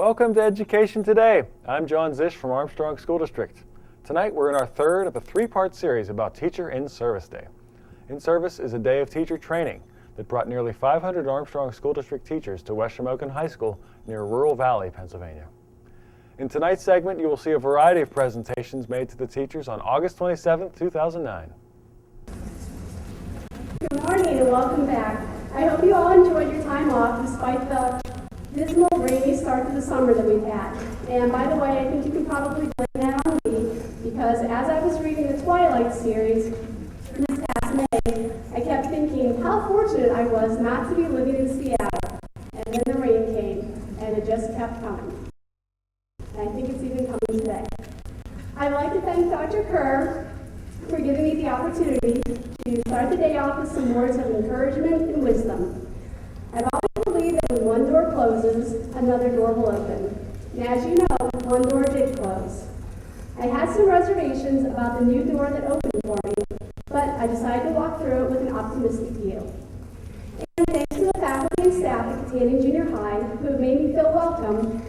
Welcome to Education Today. I'm John Zish from Armstrong School District. Tonight we're in our third of a three-part series about Teacher in Service Day. In Service is a day of teacher training that brought nearly 500 Armstrong School District teachers to West Shamokin High School near Rural Valley, Pennsylvania. In tonight's segment, you will see a variety of presentations made to the teachers on August 27, 2009. Good morning and welcome back. I hope you all enjoyed your time off despite the dismal, rainy start to the summer that we've had. And by the way, I think you can probably blame that on me because as I was reading the Twilight series this past May, I kept thinking how fortunate I was not to be living in Seattle. And then the rain came and it just kept coming. And I think it's even coming today. I'd like to thank Dr. Kerr for giving me the opportunity to start the day off with some words of encouragement and wisdom. I've always believed that when one door closes, another door will open. And as you know, one door did close. I had some reservations about the new door that opened for me, but I decided to walk through it with an optimistic view. And thanks to the faculty and staff at Catania Junior High who have made me feel welcome,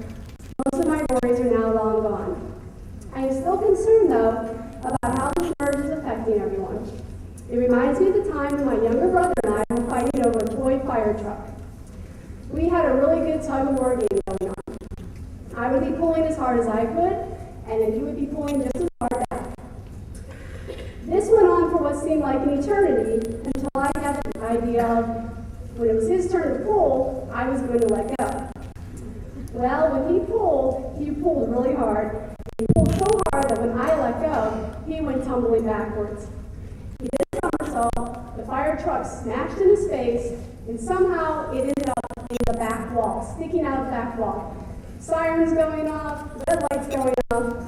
most of my worries are now long gone. I am still concerned, though, about how this merge is affecting everyone. It reminds me of the time when my younger brother and I were fighting over a toy fire truck. We had a really good tug-of-war game going on. I would be pulling as hard as I could, and then he would be pulling just as hard back. This went on for what seemed like an eternity until I had the idea of when it was his turn to pull, I was going to let go. Well, when he pulled really hard. He pulled so hard that when I let go, he went tumbling backwards. He did a somersault, the fire truck smashed in his face, and somehow it ended up in the back wall, sticking out of the back wall. Sirens going off, red lights going off,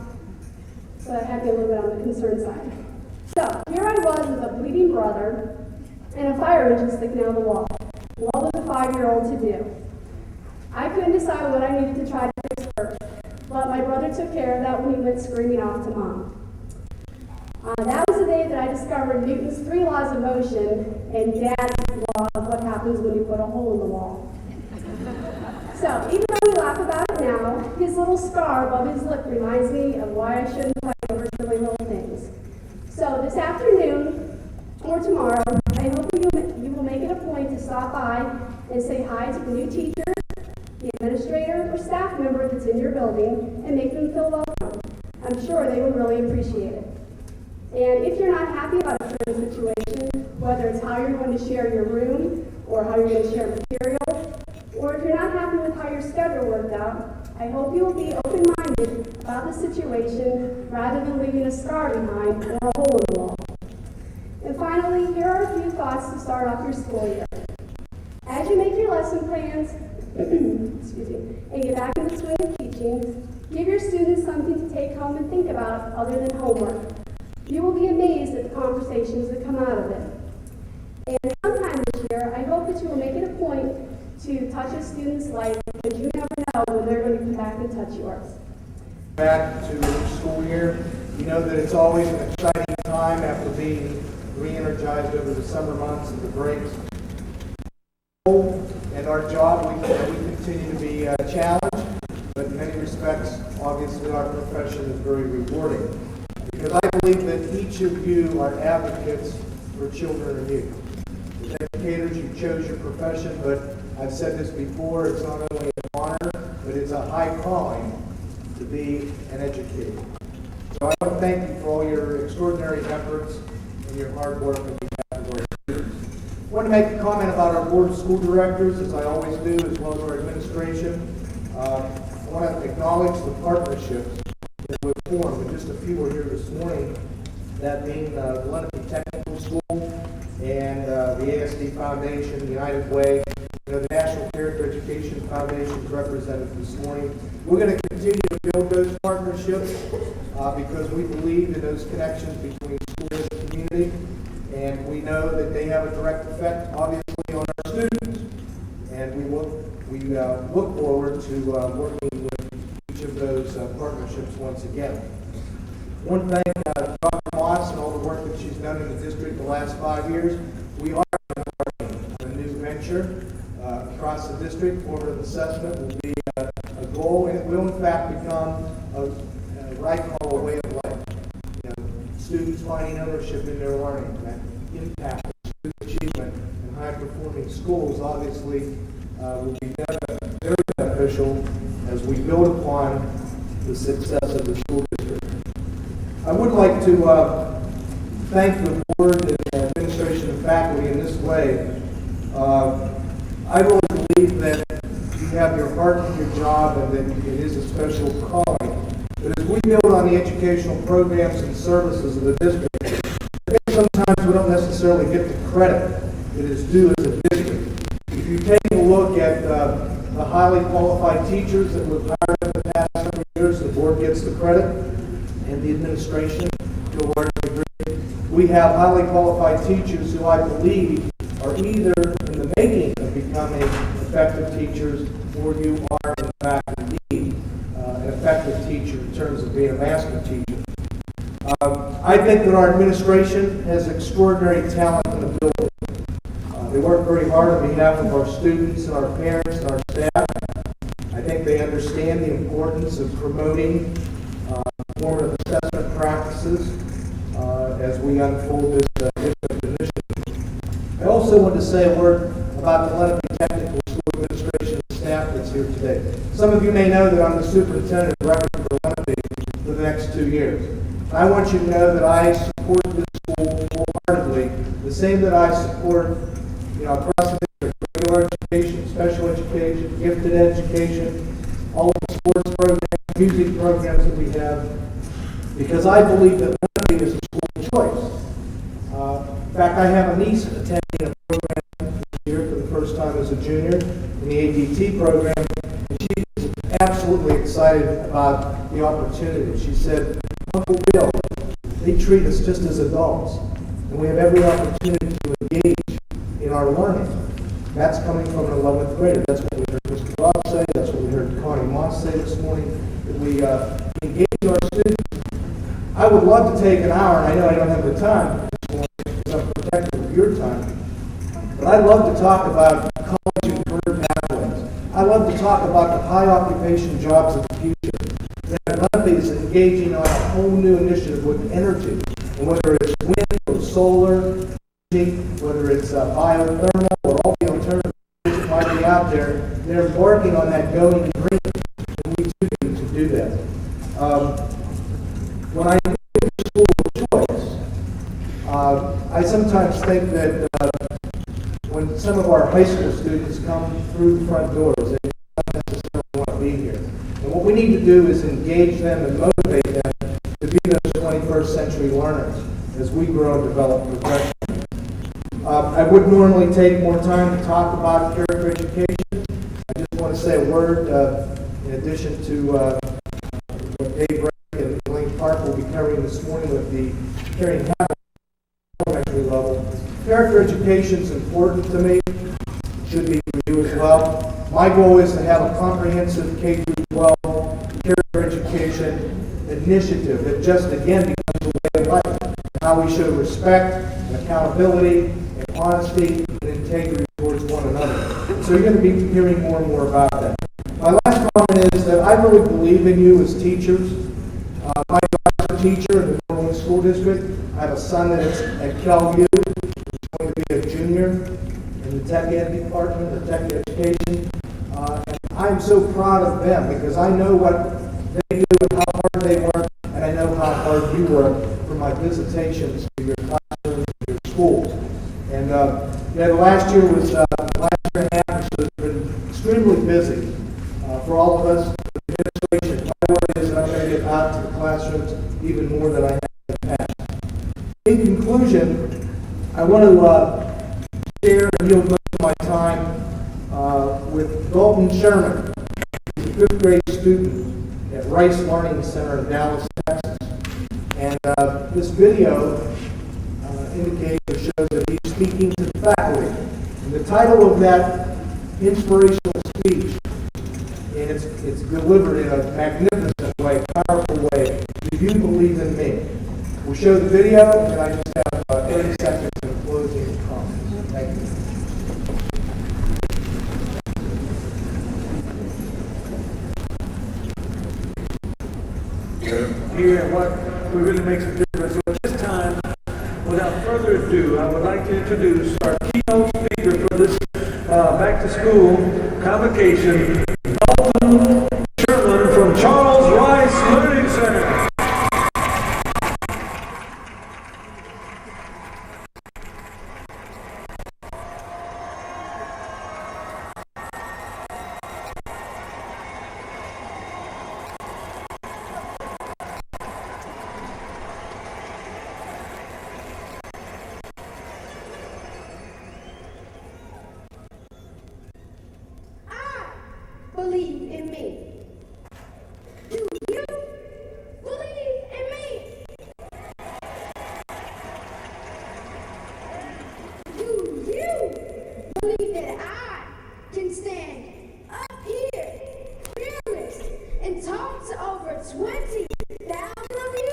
so that had me a little bit on the concerned side. So here I was with a bleeding brother and a fire engine sticking out of the wall. What was a 5-year-old to do? I couldn't decide what I needed to try to fix first, but my brother took care of that when he went screaming off to Mom. That was the day that I discovered Newton's 3 laws of motion and Dad's law of what happens when you put a hole in the wall. So even though we laugh about it now, his little scar above his lip reminds me of why I shouldn't fight over silly little things. So this afternoon or tomorrow, I hope you will make it a point to stop by and say hi to the new teacher, the administrator or staff member that's in your building, and make them feel welcome. I'm sure they would really appreciate it. And if you're not happy about a certain situation, whether it's how you're going to share your room or how you're going to share material, or if you're not happy with how your schedule worked out, I hope you will be open-minded about the situation rather than leaving a scar behind or a hole in the wall. And finally, here are a few thoughts to start off your school year. As you make your lesson plans, and get back in the swing of teaching, give your students something to take home and think about other than homework. You will be amazed at the conversations that come out of it. And sometime this year, I hope that you will make it a point to touch a student's life because you never know when they're going to come back and touch yours. Back to the school year, you know that it's always an exciting time after being re-energized over the summer months and the breaks. And our job, we continue to be challenged, but in many respects, obviously our profession is very rewarding. Because I believe that each of you are advocates for children and youth. As educators, you chose your profession, but I've said this before, it's not only an honor, but it's a high calling to be an educator. So I want to thank you for all your extraordinary efforts and your hard work on behalf of our students. I want to make a comment about our board of school directors, as I always do, as well as our administration. I want to acknowledge the partnerships that we've formed, and just a few are here this morning, that being the Lenape Technical School and the ASD Foundation, the United Way, the National Character Education Foundation is represented this morning. We're going to continue to build those partnerships because we believe in those connections between schools and community, and we know that they have a direct effect, obviously, on our students. And we look forward to working with each of those partnerships once again. I want to thank Dr. Moss and all the work that she's done in the district the last 5 years. We are embarking on a new venture across the district. Formative assessment will be a goal, and it will in fact become a what I call a way of life. You know, students finding ownership in their learning, that impact of student achievement in high-performing schools obviously will be very beneficial as we build upon the success of the school district. I would like to thank the board and administration and faculty in this way. I really believe that you have your heart in your job and that it is a special calling. But as we build on the educational programs and services of the district, I think sometimes we don't necessarily get the credit that is due as a district. If you take a look at the highly qualified teachers that we've hired in the past several years, the board gets the credit, and the administration to a large degree. We have highly qualified teachers who I believe are either in the making of becoming effective teachers, or you are in fact indeed an effective teacher in terms of being a master teacher. I think that our administration has extraordinary talent in the building. They work very hard on behalf of our students and our parents and our staff. I think they understand the importance of promoting formative assessment practices as we unfold this district initiative. I also want to say a word about the Lenape Technical School administration and staff that's here today. Some of you may know that I'm the superintendent of record for Lenape for the next 2 years. I want you to know that I support this school wholeheartedly, the same that I support across the district, regular education, special education, gifted education, all of the sports programs, music programs that we have, because I believe that Lenape is a school of choice. In fact, I have a niece attending a program this year for the first time as a junior in the ADT program, and she is absolutely excited about the opportunity. She said, "Uncle Bill, they treat us just as adults, and we have every opportunity to engage in our learning." That's coming from an 11th grader. That's what we heard Mr. Rob say. That's what we heard Connie Moss say this morning, that we engage our students. I would love to take an hour, and I know I don't have the time this morning because I'm protective of your time, but I'd love to talk about college and career pathways. I love to talk about the high occupation jobs of the future. That Lenape is engaging on a whole new initiative with energy, and whether it's wind or solar, whether it's biothermal or all the alternatives that might be out there, they're embarking on that going green, and we too need to do that. When I think of the school of choice, I sometimes think that when some of our high school students come through the front doors, they don't necessarily want to be here. And what we need to do is engage them and motivate them to be those 21st century learners as we grow and develop professionally. I would normally take more time to talk about character education. I just want to say a word in addition to what Dave Ray and Elaine Park will be covering this morning with the Caring Habits elementary level. Character education is important to me. It should be for you as well. My goal is to have a comprehensive K-12 character education initiative that just again becomes a way of life. How we show respect and accountability and honesty and integrity towards one another. So you're going to be hearing more and more about that. My last comment is that I really believe in you as teachers. My daughter's a teacher in the Norwood School District. I have a son that's at CalU. He's going to be a junior in the tech ed department, the tech education. And I'm so proud of them because I know what they do and how hard they work, and I know how hard you work for my visitations to your classrooms and your schools. And the last year was last year and a half, so it's been extremely busy for all of us. The administration, my word is that I'm going to get out to the classrooms even more than I have in the past. In conclusion, I want to share and yield most of my time with Dalton Sherman. He's a fifth grade student at Rice Learning Center in Dallas, Texas. And this video indicates or shows that he's speaking to the faculty. And the title of that inspirational speech, and it's delivered in a magnificent way, powerful way, "Do you believe in me?" We'll show the video, and I just have 30 seconds in closing comments. Thank you. here and what really makes a difference. So at this time, without further ado, I would like to introduce our keynote speaker for this back to school convocation, Dalton Sherman from Charles Rice Learning Center. Believe in me. Do you believe in me? Do you believe that I can stand up here, fearless, and talk to over 20,000 of you?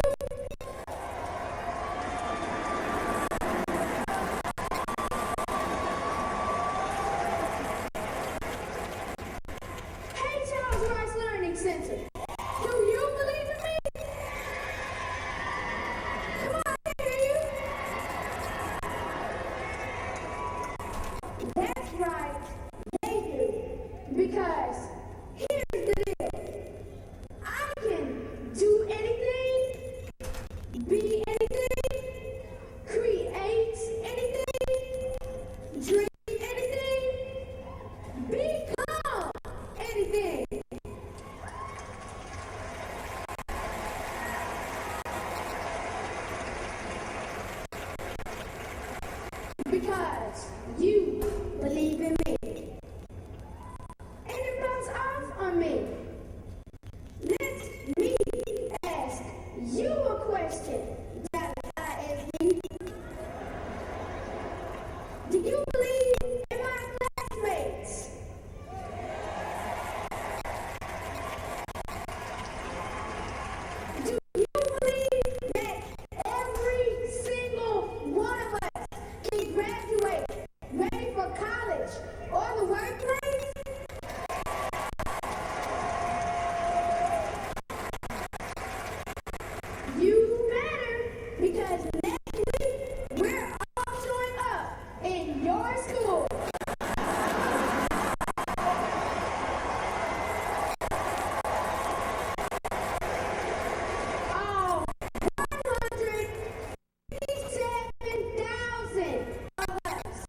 Charles Rice Learning Center. Do you believe in me? Come on, I hear you. That's right, they do. Because here's the deal. I can do anything, be anything, create anything, dream anything, become anything. Because you believe in me. And it rubs off on me. Let me ask you a question, Dallas ISD. Do you believe in my classmates? Do you believe that every single one of us can graduate ready for college or the workplace? You better, because next week we're all showing up in your school. All 157,000 of us.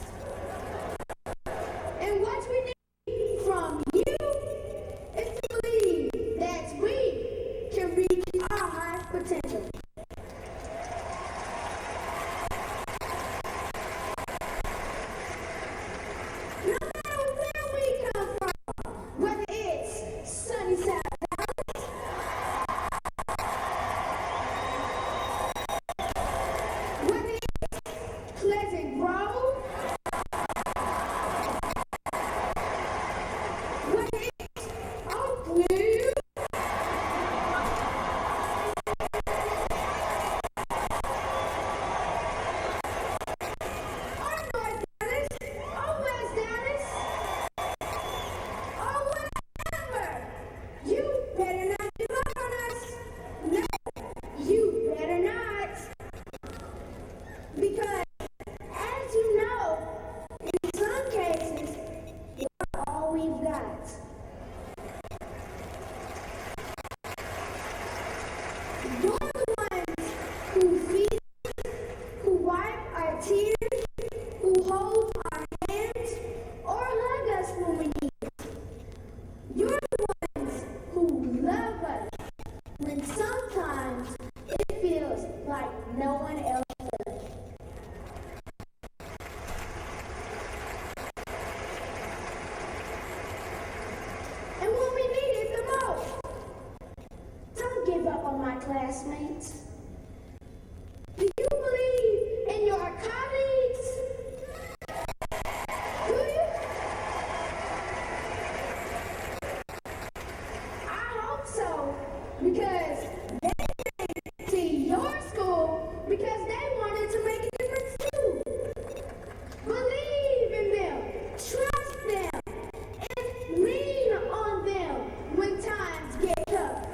And what we need from you is to believe that we can reach our high potential. No matter where we come from, whether it's sunny South Dallas, whether it's Pleasant Grove, whether it's Oakville, or North Dallas, or West Dallas, or whatever, you better not give up on us. No, you better not. Because, as you know, in some cases, we're all we've got. You're the ones who feed us, who wipe our tears, who hold our hands, or hug us when we need it. You're the ones who love us when sometimes it feels like no one else does. And when we need it the most, don't give up on my classmates. Do you believe in your colleagues? Do you? I hope so, because they came to your school because they wanted to make a difference too. Believe in them, trust them, and lean on them when times get tough.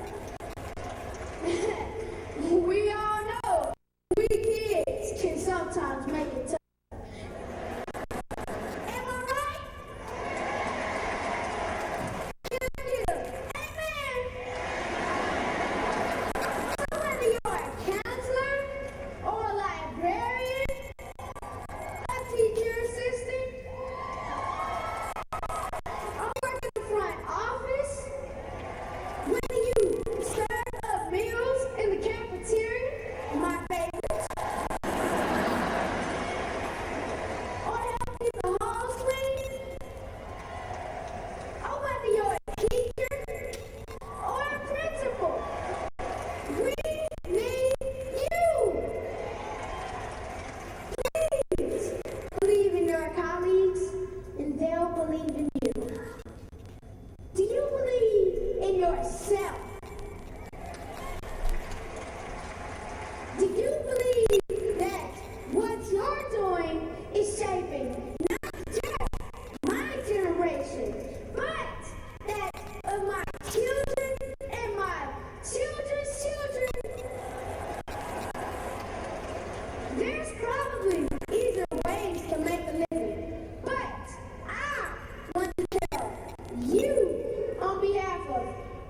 you, on behalf of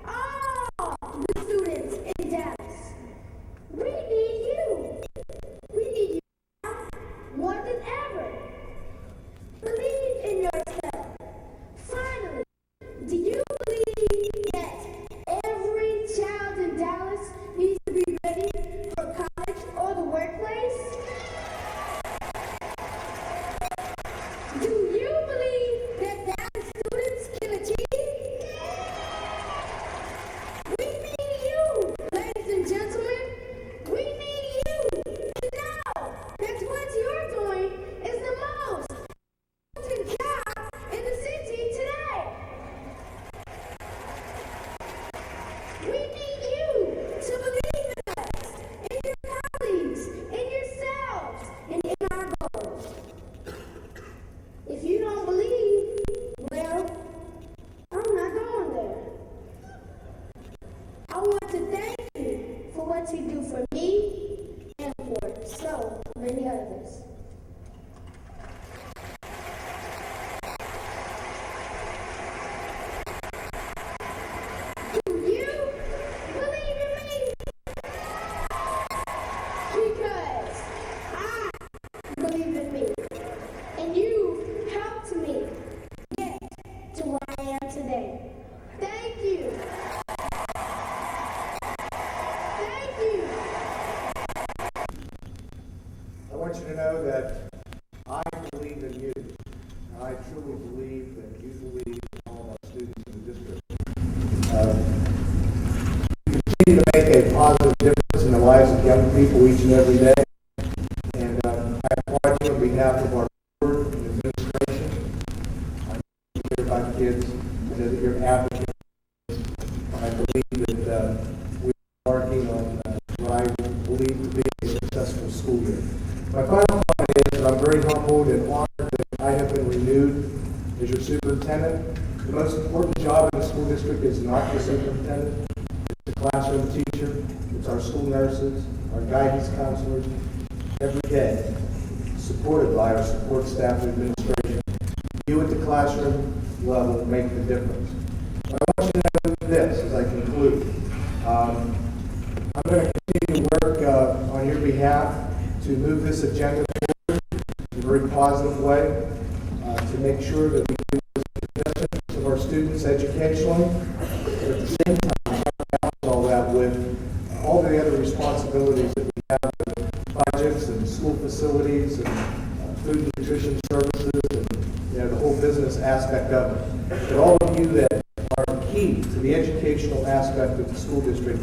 all the students in Dallas, we need you. We need you now more than ever. Believe in yourself. Finally, do you believe that every child in Dallas needs to be ready for college or the workplace? Do you believe that Dallas students can achieve? We need you, ladies and gentlemen. We need you to know that what you're doing is the most important job in the city today. We need you to believe in us, in your colleagues, in yourselves, and in our goals. If you don't believe, well, I'm not going there. I want to thank you for what you do for me and for so many others. Do you believe in me? Because I believe in me. And you helped me get to where I am today. Thank you. Thank you. I want you to know that I believe in you. I truly believe that you believe in all of our students in the district. You continue to make a positive difference in the lives of young people each and every day. And I applaud you on behalf of our board and administration. I know you care about kids. I know that you're advocates. I believe that we are working on what I believe to be a successful school year. My final comment is that I'm very humbled and honored that I have been renewed as your superintendent. The most important job in the school district is not the superintendent. It's the classroom teacher. It's our school nurses, our guidance counselors, every day, supported by our support staff and administration. You at the classroom level make the difference. But I want you to know this as I conclude. I'm going to continue to work on your behalf to move this agenda forward in a very positive way, to make sure that we do the best of our students educationally, but at the same time, try to balance all that with all the other responsibilities that we have with budgets and school facilities and food and nutrition services and the whole business aspect of it. But all of you that are key to the educational aspect of the school district,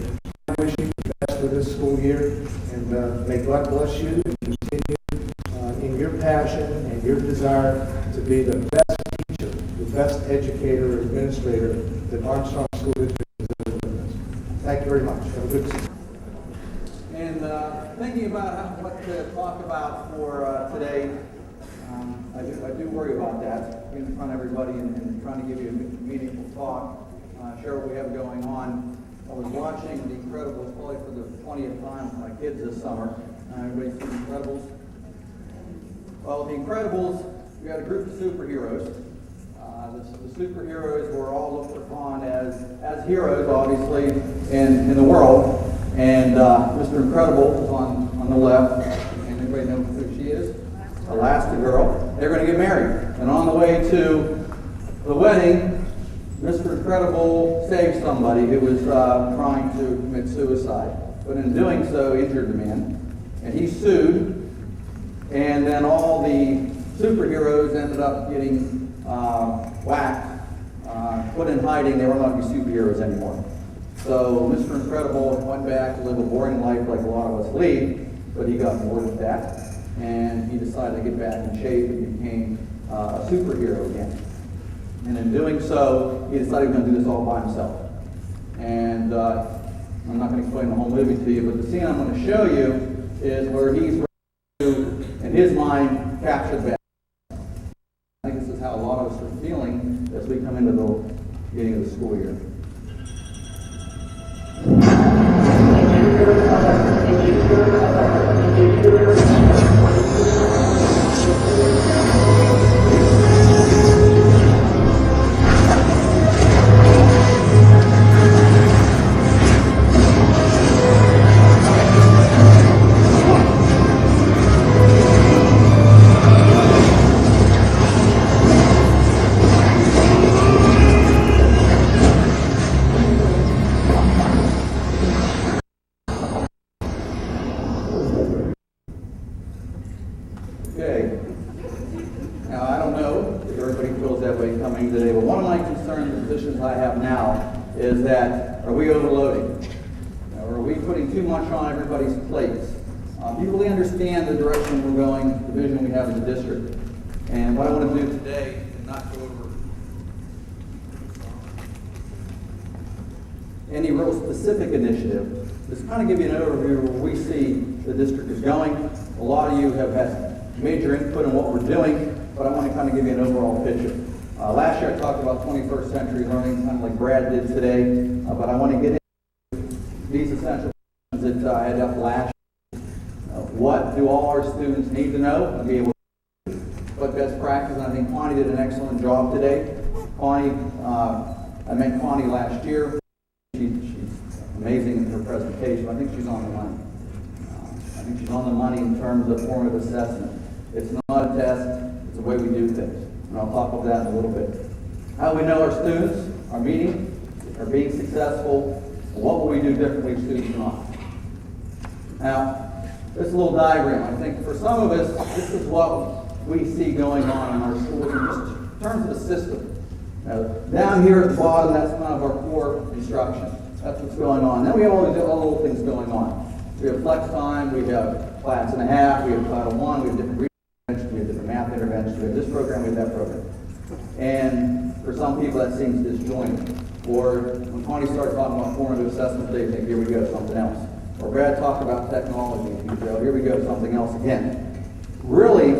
I wish you the best for this school year, and may God bless you and continue in your passion and your desire to be the best teacher, the best educator or administrator that Armstrong School District has ever witnessed. Thank you very much. Have a good season. And thinking about what to talk about for today, I do worry about that, being in front of everybody and trying to give you a meaningful talk, share what we have going on. I was watching The Incredibles probably for the 20th time with my kids this summer. Everybody seen The Incredibles? Well, The Incredibles, we had a group of superheroes. The superheroes were all looked upon as heroes, obviously, in the world. And Mr. Incredible is on the left. And everybody know who she is? Elastigirl. They're going to get married. And on the way to the wedding, Mr. Incredible saved somebody who was trying to commit suicide. But in doing so, injured the man. And he sued. And then all the superheroes ended up getting whacked, put in hiding. They were not to be superheroes anymore. So Mr. Incredible went back to live a boring life like a lot of us lead, but he got bored with that. And he decided to get back in shape and became a superhero again. And in doing so, he decided he was going to do this all by himself. And I'm not going to explain the whole movie to you, but the scene I'm going to show you is where he's ready to, in his mind, capture that. I think this is how a lot of us are feeling as we come into the beginning of the school year. coming today, but one of my concerns, the positions I have now, is that are we overloading? Or are we putting too much on everybody's plates? Do you really understand the direction we're going, the vision we have in the district? And what I want to do today is not go over any real specific initiative, just kind of give you an overview of where we see the district is going. A lot of you have had major input in what we're doing, but I want to kind of give you an overall picture. Last year I talked about 21st century learning, kind of like Brad did today, but I want to get into these essential questions that I had up last year. What do all our students need to know and be able to do? What best practice? And I think Connie did an excellent job today. Connie, I met Connie last year. She's amazing in her presentation. I think she's on the money. I think she's on the money in terms of formative assessment. It's not a test, it's the way we do things. And I'll talk about that in a little bit. How do we know our students are meeting, are being successful, and what will we do differently if students are not? Now, this little diagram, I think for some of us, this is what we see going on in our schools in just in terms of the system. Now, down here at the bottom, that's kind of our core instruction. That's what's going on. Then we have all these other little things going on. We have flex time, we have class and a half, we have Title I, we have different reading interventions, we have different math interventions, we have this program, we have that program. And for some people that seems disjointed. Or when Connie started talking about formative assessment, they think, here we go, something else. Or Brad talked about technology, and you go, here we go, something else again. Really,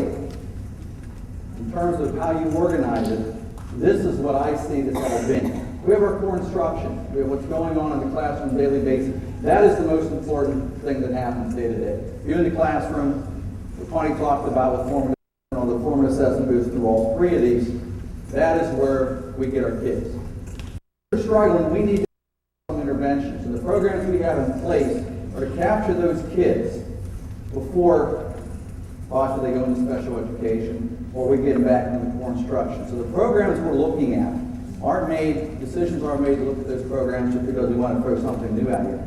in terms of how you organize it, this is what I see this all being. We have our core instruction. We have what's going on in the classroom on a daily basis. That is the most important thing that happens day to day. You're in the classroom, what Connie talked about with formative, the formative assessment goes through all three of these. That is where we get our kids. If we're struggling, we need to do some interventions. And the programs we have in place are to capture those kids before possibly they go into special education, or we get them back into the core instruction. So the programs we're looking at aren't made, decisions aren't made to look at those programs just because we want to throw something new at you.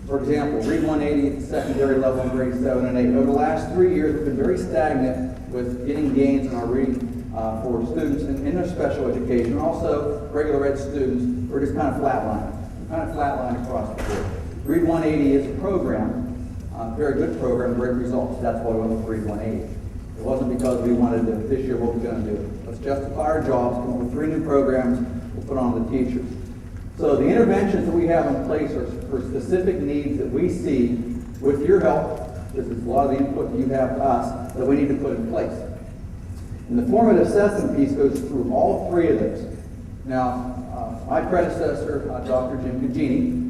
For example, Read 180 at the secondary level in grades 7 and 8. Over the last 3 years, we've been very stagnant with getting gains in our reading for students in their special education, and also regular ed students. We're just kind of flatlining across the board. Read 180 is a program, very good program, great results. That's why we went with Read 180. It wasn't because we wanted to, this year what we're going to do. Let's justify our jobs, come up with 3 new programs, we'll put on the teachers. So the interventions that we have in place are for specific needs that we see with your help, because it's a lot of the input that you have to us, that we need to put in place. And the formative assessment piece goes through all 3 of those. Now, my predecessor, Dr. Jim Cugini,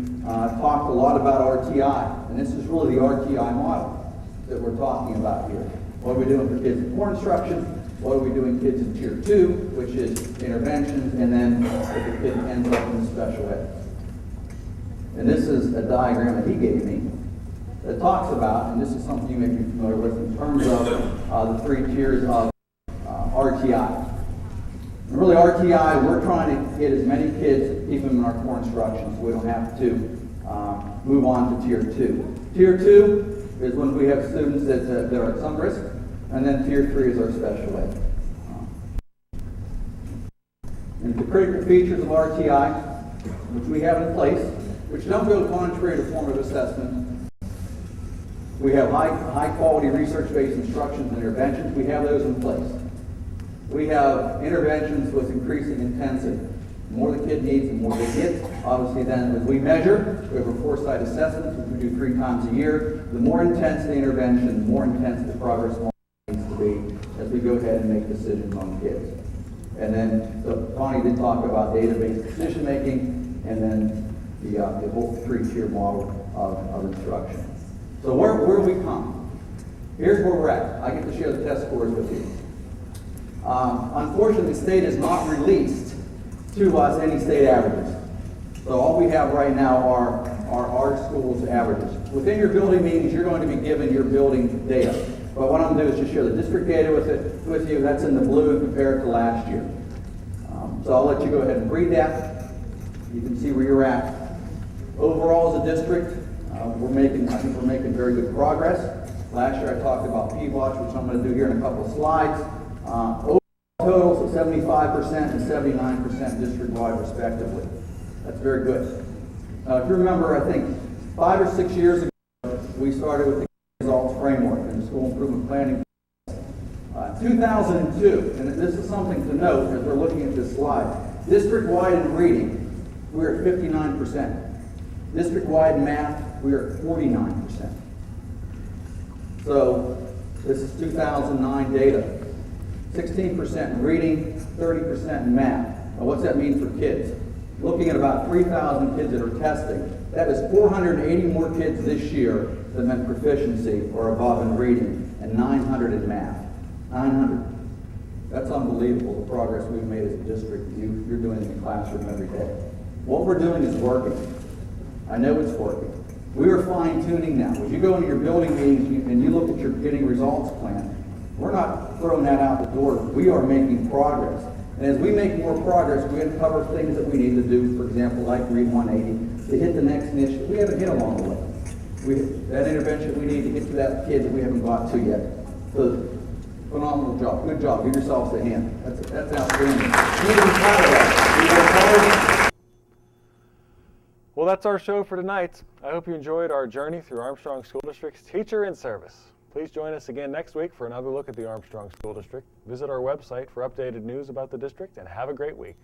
talked a lot about RTI, and this is really the RTI model that we're talking about here. What are we doing for kids in core instruction? What are we doing kids in Tier 2, which is interventions, and then if the kid ends up in special ed. And this is a diagram that he gave me that talks about, and this is something you may be familiar with in terms of the 3 tiers of RTI. And really RTI, we're trying to get as many kids, keep them in our core instruction so we don't have to move on to Tier 2. Tier 2 is when we have students that are at some risk, and then Tier 3 is our special ed. And the critical features of RTI, which we have in place, which don't go contrary to formative assessment. We have high quality research-based instructions and interventions. We have those in place. We have interventions with increasing intensity. The more the kid needs, the more they get. Obviously then, as we measure, we have a foresight assessment, which we do 3 times a year. The more intense the intervention, the more intense the progress needs to be as we go ahead and make decisions on kids. And then, so Connie did talk about database decision making, and then the whole 3-tier model of instruction. So where have we come? Here's where we're at. I get to share the test scores with you. Unfortunately, the state has not released to us any state averages. So all we have right now are our school's averages. Within your building meetings, you're going to be given your building data. But what I'm going to do is just share the district data with you. That's in the blue and compare it to last year. So I'll let you go ahead and read that. You can see where you're at. Overall, as a district, I think we're making very good progress. Last year I talked about PWatch, which I'm going to do here in a couple of slides. totals of 75% and 79% district-wide respectively. That's very good. If you remember, I think 5 or 6 years ago, we started with the results framework and the school improvement planning. 2002, and this is something to note as we're looking at this slide, district-wide in reading, we're at 59%. District-wide in math, we're at 49%. So this is 2009 data. 16% in reading, 30% in math. Now what's that mean for kids? Looking at about 3,000 kids that are testing, that is 480 more kids this year that meant proficiency or above in reading, and 900 in math. 900. That's unbelievable, the progress we've made as a district. You're doing in the classroom every day. What we're doing is working. I know it's working. We are fine-tuning now. As you go into your building meetings and you look at your getting results plan, we're not throwing that out the door. We are making progress. And as we make more progress, we uncover things that we need to do, for example, like Read 180, to hit the next niche that we haven't hit along the way. That intervention we need to get to that kid that we haven't got to yet. So, phenomenal job. Good job. Give yourselves a hand. That's outstanding. You need to be proud of that. We work hard. Well, that's our show for tonight. I hope you enjoyed our journey through Armstrong School District's Teacher in Service. Please join us again next week for another look at the Armstrong School District. Visit our website for updated news about the district, and have a great week.